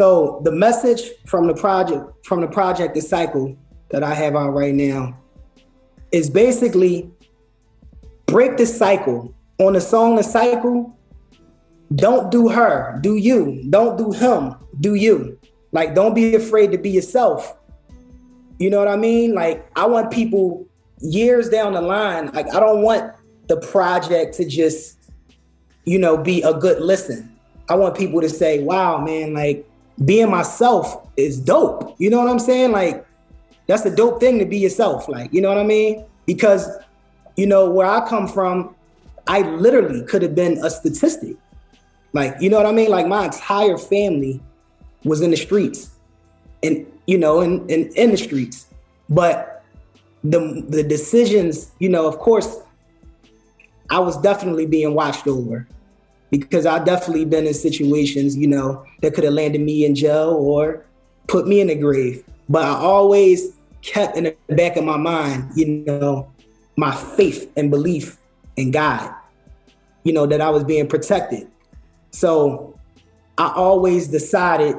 So the message from the project, The Cycle, that I have out right now, is basically break the cycle. On the song The Cycle, don't do her, do you. Don't do him, do you. Like, don't be afraid to be yourself. You know what I mean? Like, I want people years down the line, like, I don't want the project to just, you know, be a good listen. I want people to say, wow, man, like, being myself is dope. You know what I'm saying? Like, that's a dope thing to be yourself. Like, you know what I mean? Because, you know, where I come from, I literally could have been a statistic. Like, you know what I mean? Like, my entire family was in the streets and, you know, in the streets. But the decisions, you know, of course, I was definitely being watched over, because I definitely been in situations, you know, that could have landed me in jail or put me in the grave. But I always kept in the back of my mind, you know, my faith and belief in God, you know, that I was being protected. So I always decided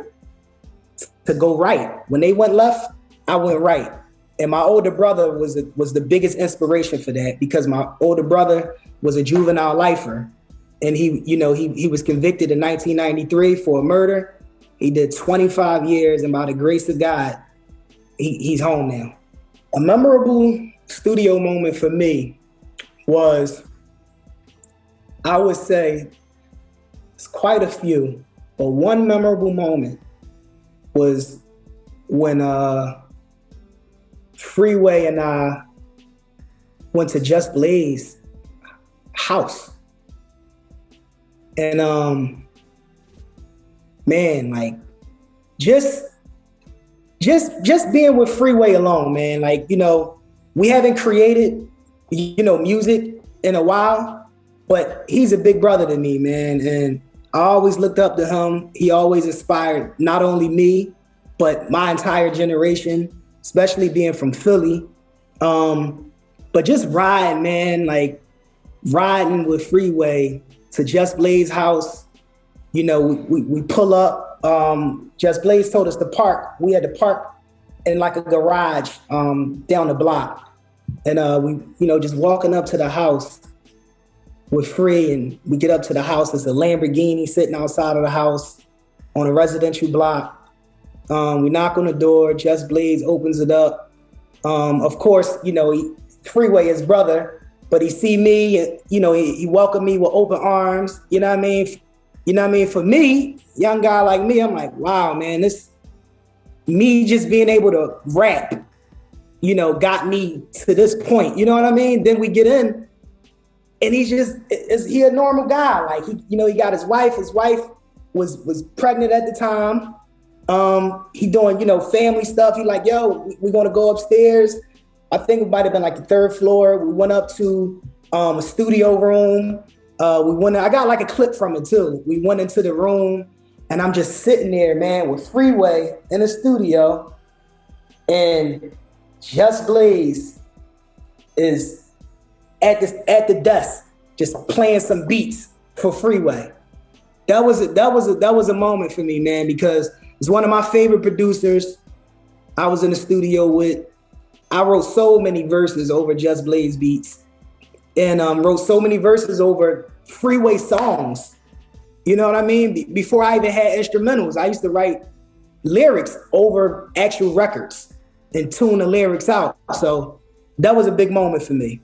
to go right. When they went left, I went right. And my older brother was the biggest inspiration for that, because my older brother was a juvenile lifer. And he was convicted in 1993 for a murder. He did 25 years, and by the grace of God, he's home now. A memorable studio moment for me was, I would say, it's quite a few, but one memorable moment was when Freeway and I went to Just Blaze's house. And man, like, just being with Freeway alone, man, like, you know, we haven't created, you know, music in a while, but he's a big brother to me, man. And I always looked up to him. He always inspired not only me, but my entire generation, especially being from Philly. But just riding, man, like riding with Freeway to Just Blaze's house. You know, we pull up. Just Blaze told us to park. We had to park in like a garage down the block. And we, you know, just walking up to the house with Free, and we get up to the house. There's a Lamborghini sitting outside of the house on a residential block. We knock on the door. Just Blaze opens it up. Of course, you know, Freeway, his brother, but he see me, and, you know, he welcomed me with open arms. You know what I mean? You know what I mean? For me, young guy like me, I'm like, wow, man, this, me just being able to rap, you know, got me to this point. You know what I mean? Then we get in, and he's just, he a normal guy. Like, he, you know, he got his wife. His wife was pregnant at the time. He doing, you know, family stuff. He like, yo, we're gonna go upstairs. I think it might have been like the third floor. We went up to a studio room. I got like a clip from it too. We went into the room, and I'm just sitting there, man, with Freeway in the studio, and Just Blaze is at the desk, just playing some beats for Freeway. That was a moment for me, man, because it's one of my favorite producers I was in the studio with. I wrote so many verses over Just Blaze beats, and wrote so many verses over Freeway songs. You know what I mean? Before I even had instrumentals, I used to write lyrics over actual records and tune the lyrics out. So that was a big moment for me.